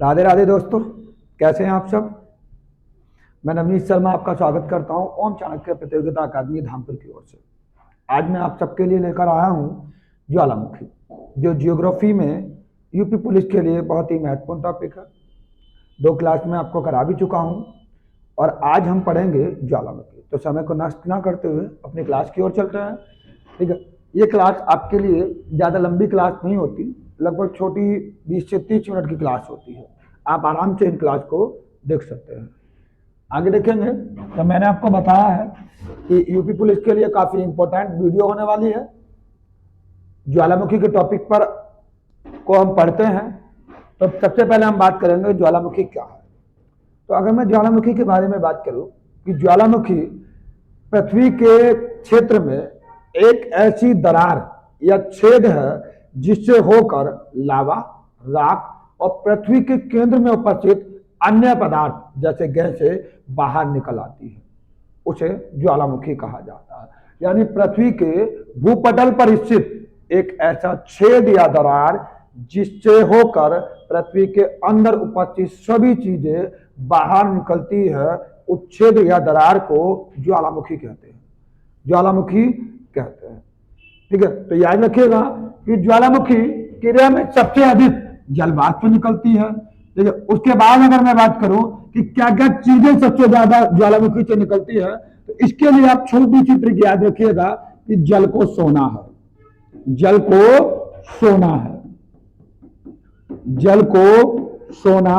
राधे राधे दोस्तों, कैसे हैं आप सब। मैं नवनीत शर्मा आपका स्वागत करता हूं ओम चाणक्य प्रतियोगिता अकादमी धामपुर की ओर से। आज मैं आप सबके लिए लेकर आया हूं ज्वालामुखी, जो जियोग्राफी में यूपी पुलिस के लिए बहुत ही महत्वपूर्ण टॉपिक है। 2 क्लास में आपको करा भी चुका हूं और आज हम पढ़ेंगे ज्वालामुखी। तो समय को नष्ट ना करते हुए अपनी क्लास की ओर चलते हैं। ठीक है, ये क्लास आपके लिए ज़्यादा लंबी क्लास नहीं होती, लगभग छोटी 20 से 30 मिनट की क्लास होती है। आप आराम से इन क्लास को देख सकते हैं। आगे देखेंगे तो मैंने आपको बताया है कि यूपी पुलिस के लिए काफ़ी इंपॉर्टेंट वीडियो होने वाली है। ज्वालामुखी के टॉपिक पर को हम पढ़ते हैं। तो सबसे पहले हम बात करेंगे ज्वालामुखी क्या है। तो अगर मैं ज्वालामुखी के बारे में बात करूं कि ज्वालामुखी पृथ्वी के क्षेत्र में एक ऐसी दरार या छेद है जिससे होकर लावा, राख और पृथ्वी के केंद्र में उपस्थित अन्य पदार्थ जैसे गैसें बाहर निकल आती है, उसे ज्वालामुखी कहा जाता है। यानी पृथ्वी के भूपटल पर स्थित एक ऐसा छेद या दरार जिससे होकर पृथ्वी के अंदर उपस्थित सभी चीजें बाहर निकलती है, उस छेद या दरार को ज्वालामुखी कहते हैं। ज्वालामुखी कहते हैं। ठीक है, तो याद रखिएगा कि ज्वालामुखी क्रिया में सबसे अधिक जल वाष्प निकलती है। ठीक है, उसके बाद अगर मैं बात करूं कि क्या क्या चीजें सबसे ज्यादा ज्वालामुखी से निकलती है, तो इसके लिए आप छोटी सी ट्रिक याद रखिएगा कि जल को सोना है। जल को सोना है। जल को सोना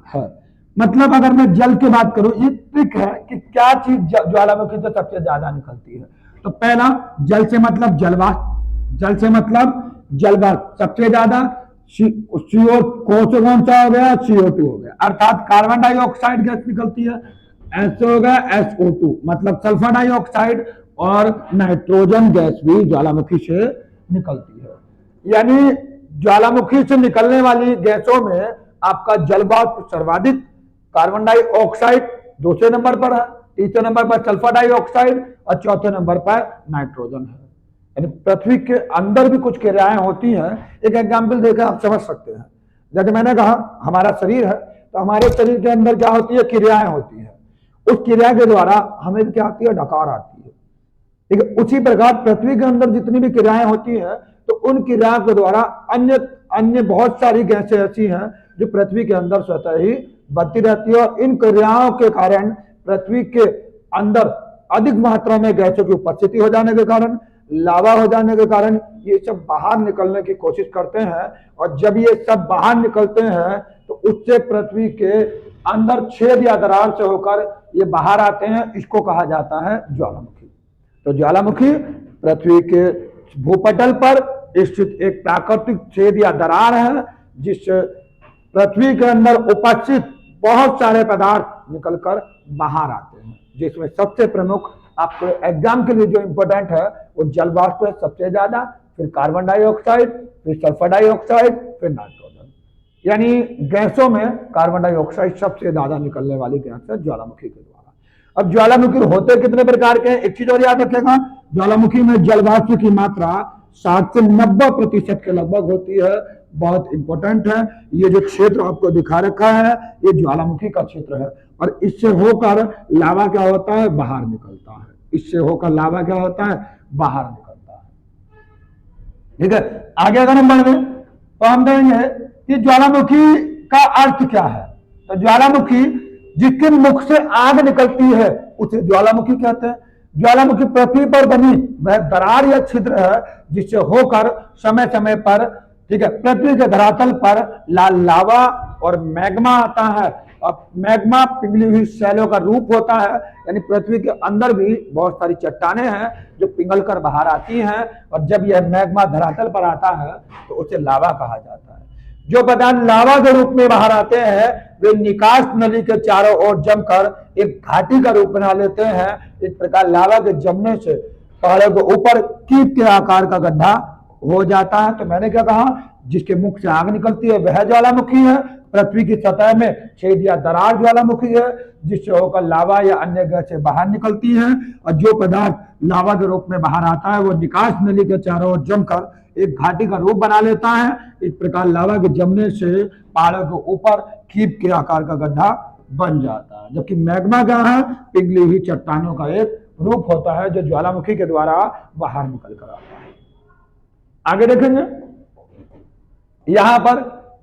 है मतलब अगर मैं जल की बात करूं, ये ट्रिक है कि क्या चीज ज्वालामुखी से सबसे ज्यादा निकलती है। तो पहला, जल से मतलब जलवाष्प। जल से मतलब जलवाष्प सबसे ज्यादा। CO कौन सा हो गया, CO2 हो गया, अर्थात कार्बन डाइऑक्साइड गैस निकलती है। ऐसे हो गया SO2 मतलब सल्फर डाइऑक्साइड, और नाइट्रोजन गैस भी ज्वालामुखी से निकलती है। यानी ज्वालामुखी से निकलने वाली गैसों में आपका जलवाष्प सर्वाधिक, कार्बन डाइऑक्साइड दूसरे नंबर पर है, तीसरे नंबर पर सल्फर डाइऑक्साइड और चौथे नंबर पर नाइट्रोजन है। यानी पृथ्वी के अंदर भी कुछ क्रियाएं होती हैं। एक एग्जाम्पल देकर आप समझ सकते हैं। जैसे मैंने कहा हमारा शरीर है, तो हमारे शरीर के अंदर क्या होती है, क्रियाएं होती है। उस क्रिया के द्वारा हमें क्या आती है, डकार आती है। ठीक है, उसी प्रकार पृथ्वी के अंदर जितनी भी क्रियाएं होती हैं, तो उन क्रियाओं के द्वारा अन्य अन्य बहुत सारी गैसें ऐसी हैं जो पृथ्वी के अंदर स्वतः ही बढ़ती रहती है। और इन क्रियाओं के कारण पृथ्वी के अंदर अधिक मात्रा में गैसों की उपस्थिति हो जाने के कारण, लावा हो जाने के कारण ये सब बाहर निकलने की कोशिश करते हैं। और जब ये सब बाहर निकलते हैं तो उससे पृथ्वी के अंदर छेद या दरार से होकर ये बाहर आते हैं। इसको कहा जाता है ज्वालामुखी। तो ज्वालामुखी पृथ्वी के भूपटल पर स्थित एक प्राकृतिक छेद या दरार है जिससे पृथ्वी के अंदर उपस्थित बहुत सारे पदार्थ निकलकर बाहर आते हैं, जिसमें सबसे प्रमुख आपको एग्जाम के लिए जो इंपॉर्टेंट है वो जल वाष्प है सबसे ज्यादा, फिर कार्बन डाइऑक्साइड, फिर सल्फर डाइऑक्साइड, फिर नाइट्रोजन। यानी गैसों में कार्बन डाइऑक्साइड सबसे ज्यादा निकलने वाली गैस है ज्वालामुखी के द्वारा। अब ज्वालामुखी होते कितने प्रकार के हैं, एक चीज और याद रखेगा, ज्वालामुखी में जल वाष्प की मात्रा 60 से 90% के लगभग होती है। बहुत इंपॉर्टेंट है। ये जो क्षेत्र आपको दिखा रखा है ये ज्वालामुखी का क्षेत्र है, और इससे होकर लावा क्या होता है, बाहर निकलता है। इससे होकर लावा क्या होता है, बाहर निकलता है। ठीक है, आगे अगर हम बढ़े तो हम देखेंगे कि ज्वालामुखी का अर्थ क्या है। तो ज्वालामुखी जिसके मुख से आग निकलती है उसे ज्वालामुखी कहते हैं। ज्वालामुखी पृथ्वी पर बनी वह दरार या छिद्र है जिससे होकर समय समय पर, ठीक है, पृथ्वी के धरातल पर लाल लावा और मैग्मा आता है। और मैग्मा पिघली हुई शैलों का रूप होता है। यानी पृथ्वी के अंदर भी बहुत सारी चट्टानें हैं जो पिघल कर बाहर आती हैं, और जब यह मैग्मा धरातल पर आता है तो उसे लावा कहा जाता है। जो पदार्थ लावा के रूप में बाहर आते हैं वे निकास नली के चारों ओर जमकर एक घाटी का रूप बना लेते हैं। इस प्रकार लावा के जमने से पहाड़ों के ऊपर कीट के आकार का गड्ढा हो जाता है। तो मैंने क्या कहा, जिसके मुख से आग निकलती है वह ज्वालामुखी है। पृथ्वी की सतह में छेद या दरार ज्वालामुखी है जिससे होकर लावा या अन्य गैसें बाहर निकलती हैं। और जो पदार्थ लावा के रूप में बाहर आता है वो निकास नली के चारों ओर जमकर एक घाटी का रूप बना लेता है। इस प्रकार लावा के जमने से पहाड़ों के ऊपर कीप के आकार का गड्ढा बन जाता है। जबकि मैग्मा क्या है, पिघली हुई चट्टानों का एक रूप होता है जो ज्वालामुखी के द्वारा बाहर निकल कर आता है। आगे देखेंगे यहां पर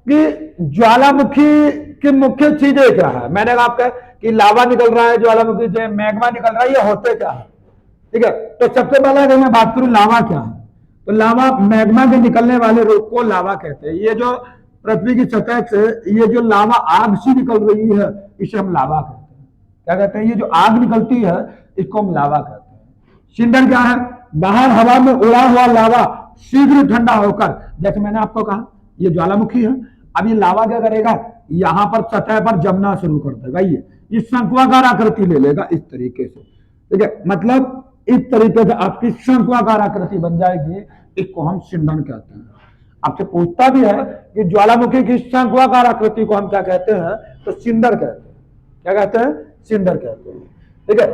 कि ज्वालामुखी की मुख्य चीजें क्या है। मैंने आपका कि लावा निकल रहा है, ज्वालामुखी से मैग्मा निकल रहा है, ये होते क्या है, ठीक है। तो सबसे पहले अगर मैं बात करूं लावा क्या है, तो लावा मैग्मा के निकलने वाले रूप को लावा कहते हैं। ये जो पृथ्वी की सतह से ये जो लावा आग सी निकल रही है, इसे हम लावा कहते हैं। क्या कहते हैं, ये जो आग निकलती है इसको हम लावा कहते हैं। सिंडर क्या है, बाहर हवा में उड़ा हुआ लावा शीघ्र ठंडा होकर, जैसे मैंने आपको कहा ये ज्वालामुखी है, अब ये लावा क्या करेगा, यहां पर सतह पर जमना शुरू कर देगा, ये शंक्वाकार आकृति ले लेगा इस तरीके से, ठीक है। मतलब इस तरीके से आपकी शंक्वाकार आकृति बन जाएगी, इसको हम सिंडन कहते हैं। आपसे पूछता भी है कि ज्वालामुखी की शंक्वाकार आकृति को हम क्या कहते हैं, तो सिंडर कहते हैं। क्या कहते हैं, सिंडर कहते हैं, ठीक है।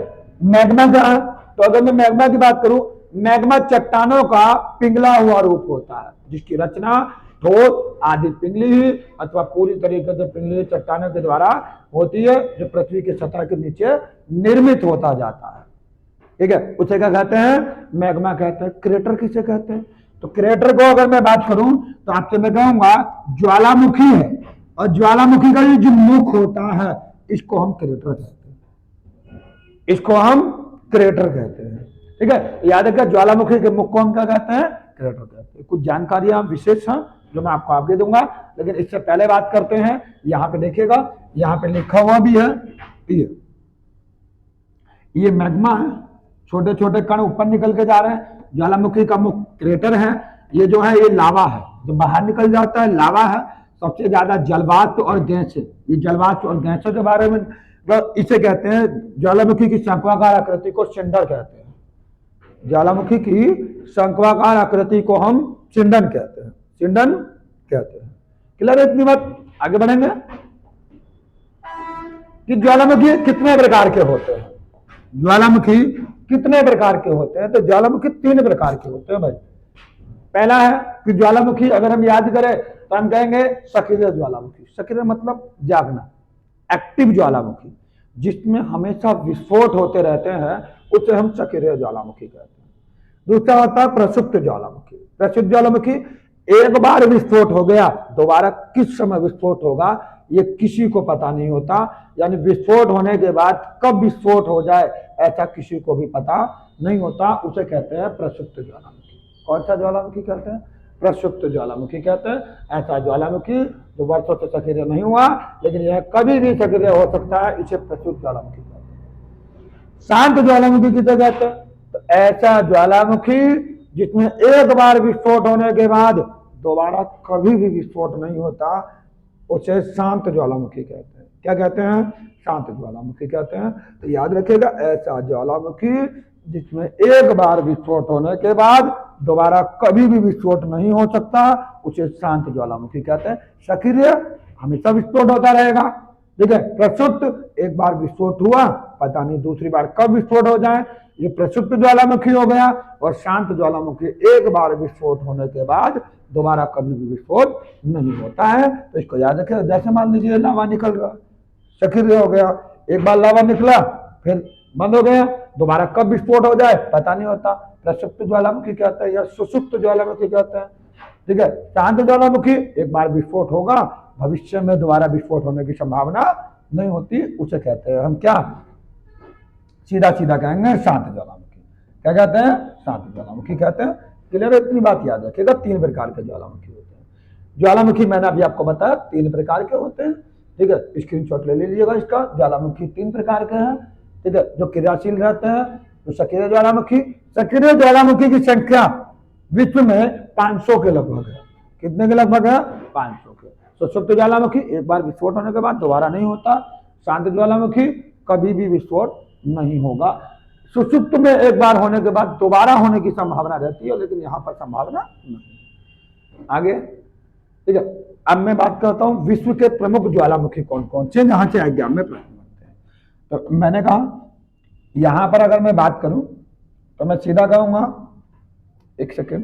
मैग्मा क्या है, तो अगर मैं मैग्मा की बात करूं, मैग्मा चट्टानों का पिघला हुआ रूप होता है जिसकी रचना ठोस आदि पिघली हुई अथवा पूरी तरीके से पिघली हुई चट्टानों के द्वारा होती है, जो पृथ्वी की सतह के नीचे निर्मित होता जाता है, ठीक है। उसे क्या कहते हैं, मैग्मा कहते हैं। क्रेटर किसे कहते हैं, तो क्रेटर को अगर मैं बात करूं तो आपसे मैं कहूंगा ज्वालामुखी है, और ज्वालामुखी का जो मुख होता है इसको हम क्रेटर कहते हैं, इसको हम क्रेटर कहते हैं, ठीक है। याद रखिए ज्वालामुखी के मुख को हम क्या कहते हैं, क्रेटर कहते हैं। कुछ जानकारियां विशेष हैं जो मैं आपको आगे दूंगा, लेकिन इससे पहले बात करते हैं, यहां पे देखिएगा, यहां पे लिखा हुआ भी है, ये मैग्मा है, छोटे छोटे कण ऊपर निकल के जा रहे हैं। ज्वालामुखी का मुख क्रेटर है, ये जो है ये लावा है जो बाहर निकल जाता है, लावा है। सबसे ज्यादा जलवाष्प और गैस, ये जलवाष्प और गैसों के बारे में इसे कहते हैं, ज्वालामुखी की शंक्वाकार आकृति को सिंडर कहते हैं। ज्वालामुखी की शंक्वाकार आकृति को हम सिंडन कहते हैं, सिंडन कहते हैं। क्लियर है इतनी बात, आगे बढ़ेंगे कि ज्वालामुखी कितने प्रकार के होते हैं। ज्वालामुखी कितने प्रकार के होते हैं, तो ज्वालामुखी 3 प्रकार के होते हैं भाई। पहला है कि ज्वालामुखी अगर हम याद करें तो हम कहेंगे सक्रिय ज्वालामुखी। सक्रिय मतलब जागना, एक्टिव ज्वालामुखी, जिसमें हमेशा विस्फोट होते रहते हैं, उसे हम सक्रिय ज्वालामुखी कहते हैं। दूसरा होता है प्रसुप्त ज्वालामुखी। प्रसुप्त ज्वालामुखी एक बार विस्फोट हो गया, दोबारा किस समय विस्फोट होगा ये किसी को पता नहीं होता, यानी विस्फोट होने के बाद कब विस्फोट हो जाए ऐसा किसी को भी पता नहीं होता, उसे कहते हैं प्रसुप्त ज्वालामुखी। कौन सा ज्वालामुखी कहते हैं, प्रसुप्त ज्वालामुखी कहते हैं। ऐसा ज्वालामुखी जो वर्षों से सक्रिय नहीं हुआ लेकिन यह कभी भी सक्रिय हो सकता है, इसे प्रसुप्त ज्वालामुखी कहते हैं। शांत ज्वालामुखी किसे कहते हैं, तो ऐसा ज्वालामुखी जिसमें एक बार विस्फोट होने के बाद दोबारा कभी भी विस्फोट नहीं होता, उसे शांत ज्वालामुखी कहते हैं। क्या कहते हैं, शांत ज्वालामुखी कहते हैं। तो याद रखिएगा, ऐसा ज्वालामुखी जिसमें एक बार विस्फोट होने के बाद दोबारा कभी भी विस्फोट नहीं हो सकता, उसे शांत ज्वालामुखी कहते हैं। सक्रिय हमेशा विस्फोट होता रहेगा, ठीक है। प्रसुप्त एक बार विस्फोट हुआ, पता नहीं दूसरी बार कब विस्फोट हो जाए, ये प्रसुप्त ज्वालामुखी हो गया। और शांत ज्वालामुखी एक बार विस्फोट होने के बाद दोबारा कभी भी विस्फोट नहीं होता है। तो इसको याद रखिए, जैसे मान लीजिए लावा निकल रहा, सक्रिय हो गया, एक बार लावा निकला फिर बंद हो गया, दोबारा कब विस्फोट हो जाए पता नहीं होता, प्रसुप्त ज्वालामुखी कहते हैं या सुसुप्त ज्वालामुखी कहते हैं, ठीक है। शांत ज्वालामुखी एक बार विस्फोट होगा, भविष्य में दोबारा विस्फोट होने की संभावना नहीं होती, उसे कहते हैं हम क्या, सीधा सीधा कहेंगे शांत ज्वालामुखी। क्या कहते हैं, शांत ज्वालामुखी कहते हैं। क्लियर है, इतनी बात याद रखिएगा। 3 प्रकार के ज्वालामुखी होते हैं। ज्वालामुखी मैंने अभी आपको बताया 3 प्रकार के होते हैं, ठीक है। स्क्रीनशॉट ले लीजिएगा इसका। ज्वालामुखी 3 प्रकार के हैं, ठीक है, जो क्रियाशील रहते हैं। तो सक्रिय ज्वालामुखी, सक्रिय ज्वालामुखी की संख्या विश्व में 500 के लगभग है। कितने के लगभग है, 500 के। सुसुप्त ज्वालामुखी एक बार विस्फोट होने के बाद दोबारा नहीं होता। शांत ज्वालामुखी कभी भी विस्फोट नहीं होगा। सुसुप्त में एक बार होने के बाद दोबारा होने की संभावना रहती है, लेकिन यहां पर संभावना नहीं। आगे, ठीक है। अब मैं बात करता हूं विश्व के प्रमुख ज्वालामुखी कौन कौन से, यहां से एग्जाम में प्रश्न बनते हैं। तो मैंने कहा यहां पर अगर मैं बात करूं तो मैं सीधा कहूंगा, एक सेकेंड,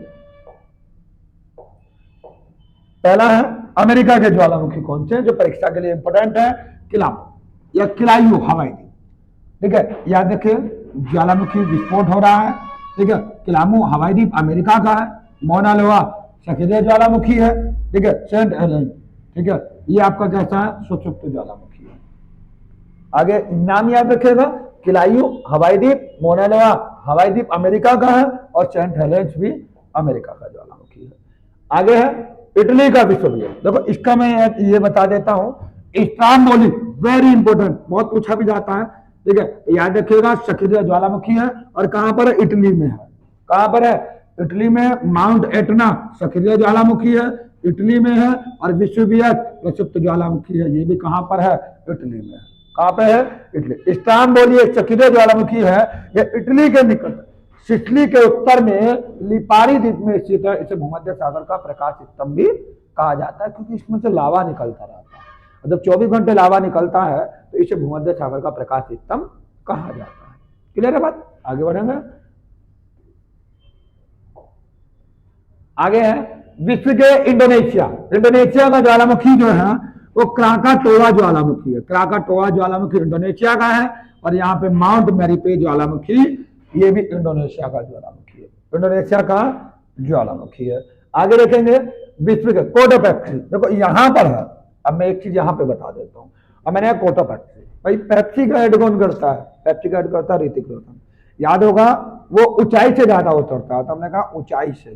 पहला है अमेरिका के ज्वालामुखी कौन से हैं जो परीक्षा के लिए इंपोर्टेंट है? किलामू या किलायू हवाई द्वीप। ठीक है, याद रखिए ज्वालामुखी विस्फोट हो रहा है। ठीक है, किलामू हवाई द्वीप अमेरिका का है, मौना लोआ सक्रिय ज्वालामुखी है। ठीक है, सेंट हेलेन, ठीक है, ये आपका कैसा है? सुषुप्त ज्वालामुखी है। आगे नाम याद रखिएगा, किलायू हवाई द्वीप, मौना लोआ हवाई द्वीप अमेरिका का है और सेंट हेलेंस भी अमेरिका का ज्वालामुखी है। आगे है इटली का विश्वविद्यालय। देखो इसका मैं ये बता देता हूं, स्ट्राम्बोली वेरी इंपोर्टेंट, बहुत पूछा भी जाता है। ठीक है, तो याद रखिएगा सक्रिय ज्वालामुखी है और कहां पर है? इटली में है। कहां पर है? इटली में। माउंट एटना सक्रिय ज्वालामुखी है, इटली में है। और विश्वविद्यालय प्रक्षुब्ध ज्वालामुखी है, ये भी कहां पर है? इटली में है। कहां पे है? इटली। स्ट्राम्बोली एक सक्रिय ज्वालामुखी है, यह इटली के निकट सिसिली के उत्तर में लिपारी द्वीप में स्थित है। इसे भूमध्य सागर का प्रकाश स्तंभ भी कहा जाता है, क्योंकि इसमें से लावा निकलता रहता है। और जब 24 घंटे लावा निकलता है तो इसे भूमध्य सागर का प्रकाश स्तंभ कहा जाता है। क्लियर है बात? आगे बढ़ेंगे। आगे है विश्व के इंडोनेशिया। इंडोनेशिया का ज्वालामुखी जो है वो क्राकाटोआ ज्वालामुखी है। क्राकाटोआ ज्वालामुखी इंडोनेशिया का है। और यहाँ पे माउंट मेरीपे ज्वालामुखी, ये भी इंडोनेशिया का ज्वालामुखी है। इंडोनेशिया का ज्वालामुखी है। आगे देखेंगे विश्व के कोटोपैक्सी। देखो यहां पर है, अब मैं एक चीज यहां पे बता देता हूं। अब मैंने कोटोपैक्सी, भाई पेप्सी का ऐड कौन करता है? पेप्सी का ऐड करता है ऋतिक रोशन। याद होगा वो ऊंचाई से ज्यादा उतरता है, तो हमने कहा ऊंचाई से।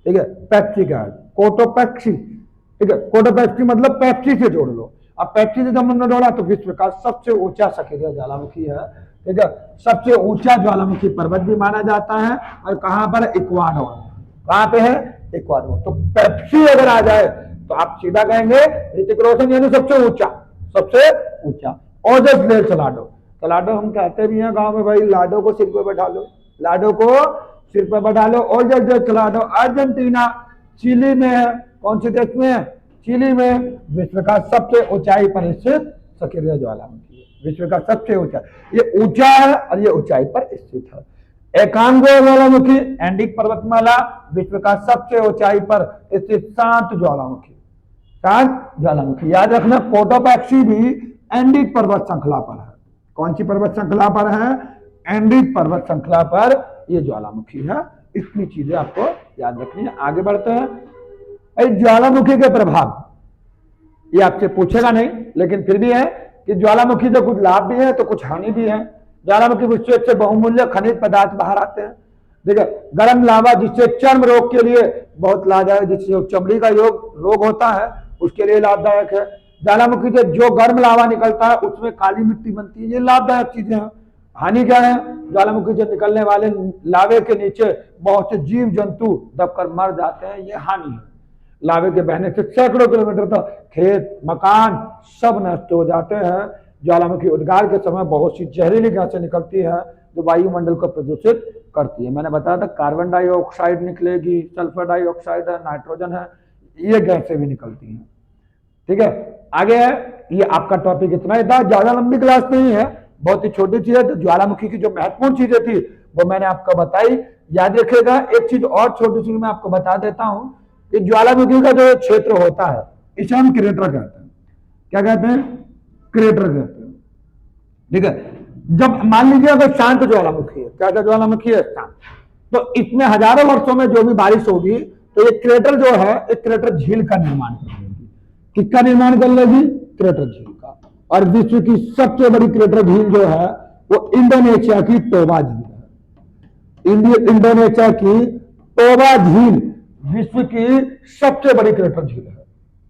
ठीक है, पेप्सी का ऐड कोटोपैक्सी। ठीक है, कोटोपैक्सी मतलब पेप्सी से जोड़ लो। अब पेप्सी से जब हमने जोड़ा तो विश्व का सबसे ऊंचा सक्रिय ज्वालामुखी है। ठीक है, सबसे ऊंचा ज्वालामुखी पर्वत भी माना जाता है। और कहां पर? इक्वाडोर। कहां पे है? इक्वाडोर। तो पेप्सी अगर आ जाए तो आप सीधा कहेंगे ऋतिक रोशन यानी सबसे ऊंचा, सबसे ऊंचा। ओजस डेल सलाडो। सलाडो हम कहते भी हैं गांव में, भाई लाडो को सिर पे बैठा लो, लाडो को सिर पे बैठा लो। ओजस डेल सलाडो अर्जेंटीना, चिली में है। कौन से देश में है? चिली में। विश्व का सबसे ऊंचाई पर स्थित सक्रिय ज्वालामुखी है। विश्व का सबसे ऊंचा, ये ऊंचा है और ये ऊंचाई पर स्थित है। एकांगो ज्वालामुखी एंडिक पर्वतमाला, विश्व का सबसे ऊंचाई पर स्थित शांत ज्वालामुखी। शांत ज्वालामुखी। याद रखना कोटोपैक्सी भी एंडिक पर्वत श्रृंखला पर है। कौन सी पर्वत श्रृंखला पर है? एंडिक पर्वत श्रृंखला पर यह ज्वालामुखी है। इतनी चीजें आपको याद रखनी है। आगे बढ़ते हैं। ज्वालामुखी के प्रभाव ये आपसे पूछेगा नहीं, लेकिन फिर भी है कि ज्वालामुखी से कुछ लाभ भी है तो कुछ हानि भी है। ज्वालामुखी विश्व से बहुमूल्य खनिज पदार्थ बाहर आते हैं। देखिए गर्म लावा जिससे चर्म रोग के लिए बहुत लाभदायक, जिससे चमड़ी का रोग होता है उसके लिए लाभदायक है। ज्वालामुखी से जो गर्म लावा निकलता है उसमें काली मिट्टी बनती है, ये लाभदायक चीजें हैं। हानि क्या है? ज्वालामुखी से निकलने वाले लावे के नीचे बहुत से जीव जंतु दबकर मर जाते हैं, ये हानि है। लावे के बहने से सैकड़ों किलोमीटर तक खेत मकान सब नष्ट हो जाते हैं। ज्वालामुखी उद्गार के समय बहुत सी जहरीली गैसें निकलती है जो वायुमंडल को प्रदूषित करती है। मैंने बताया था कार्बन डाइऑक्साइड निकलेगी, सल्फर डाइऑक्साइड है, नाइट्रोजन है, ये गैसें भी निकलती हैं। ठीक है, आगे है, ये आपका टॉपिक इतना ही था, ज्यादा लंबी क्लास नहीं है, बहुत ही छोटी चीज है। तो ज्वालामुखी की जो महत्वपूर्ण चीजें थी वो मैंने आपको बताई। याद रखिएगा एक चीज और छोटी सी मैं आपको बता देता हूं कि ज्वालामुखी का जो क्षेत्र होता है इसे हम क्रेटर कहते हैं। क्या कहते हैं? क्रेटर कहते हैं। ठीक है, जब मान लीजिए अगर शांत ज्वालामुखी है, क्या ज्वालामुखी है? शांत, तो इसमें हजारों वर्षों में जो भी बारिश होगी तो ये क्रेटर जो है एक क्रेटर झील का निर्माण कर लेगी। किसका निर्माण कर लेगी? क्रेटर झील का। और विश्व की सबसे बड़ी क्रेटर झील जो है वो इंडोनेशिया की टोबा झील है। इंडोनेशिया की टोबा झील विश्व की सबसे बड़ी क्रेटर झील है।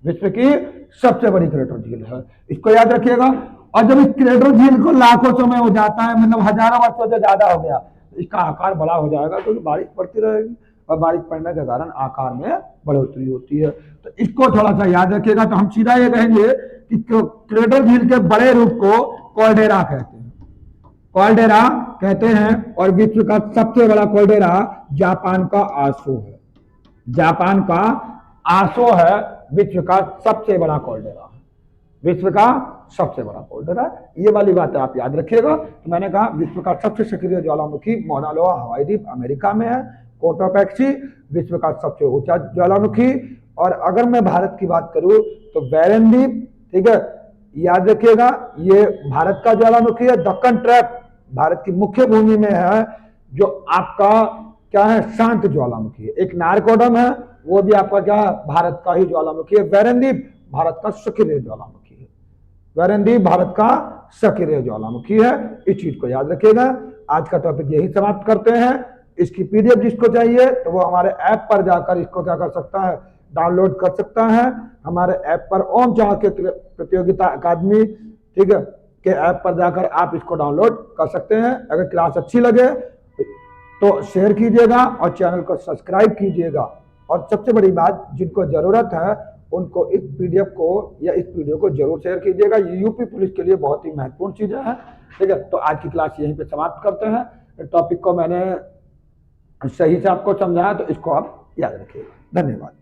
विश्व की सबसे बड़ी क्रेटर झील है, इसको याद रखिएगा। और जब इस क्रेटर झील को लाखों समय हो जाता है, मतलब हजारों वर्षों से ज्यादा हो गया, इसका आकार बड़ा हो जाएगा तो बारिश पड़ती रहेगी और बारिश पड़ने के कारण आकार में बढ़ोतरी होती है। तो इसको थोड़ा सा याद रखिएगा। तो हम सीधा ये कहेंगे कि क्रेटर झील के बड़े रूप को कॉल्डेरा कहते हैं। कॉल्डेरा कहते हैं। और विश्व का सबसे बड़ा कॉल्डेरा जापान का आसो है। जापान का आसो है विश्व का सबसे बड़ा कॉल्डेरा, विश्व का सबसे बड़ा कॉल्डेरा। ये वाली बात आप याद रखिएगा। तो मैंने कहा विश्व का सबसे सक्रिय ज्वालामुखी मौना लोआ हवाई द्वीप अमेरिका में है। कोटोपैक्सी विश्व का सबसे ऊंचा ज्वालामुखी और अगर मैं भारत की बात करूं तो बैरनदीप, ठीक है, याद रखिएगा ये भारत का ज्वालामुखी है। दक्कन ट्रैप भारत की मुख्य भूमि में है, जो आपका क्या है, शांत ज्वालामुखी है। एक नारकोडम है, वो भी आपका क्या है, भारत का ही ज्वालामुखी है। बैरनदीप भारत का सक्रिय ज्वालामुखी है। बैरनदीप भारत का सक्रिय ज्वालामुखी है। इस चीज को याद रखिएगा। आज का टॉपिक यही समाप्त करते हैं। इसकी पीडीएफ जिसको चाहिए तो वो हमारे ऐप पर जाकर इसको क्या कर सकता है, डाउनलोड कर सकता है। हमारे ऐप पर ओम चाणक्य प्रतियोगिता अकादमी, ठीक है, के ऐप पर जाकर आप इसको डाउनलोड कर सकते हैं। अगर क्लास अच्छी लगे तो शेयर कीजिएगा और चैनल को सब्सक्राइब कीजिएगा। और सबसे बड़ी बात, जिनको जरूरत है उनको इस पीडीएफ को या इस वीडियो को जरूर शेयर कीजिएगा। यूपी पुलिस के लिए बहुत ही महत्वपूर्ण चीजें हैं, ठीक है। तो आज की क्लास यहीं पे समाप्त करते हैं। टॉपिक को मैंने सही से आपको समझाया, तो इसको आप याद रखिएगा। धन्यवाद।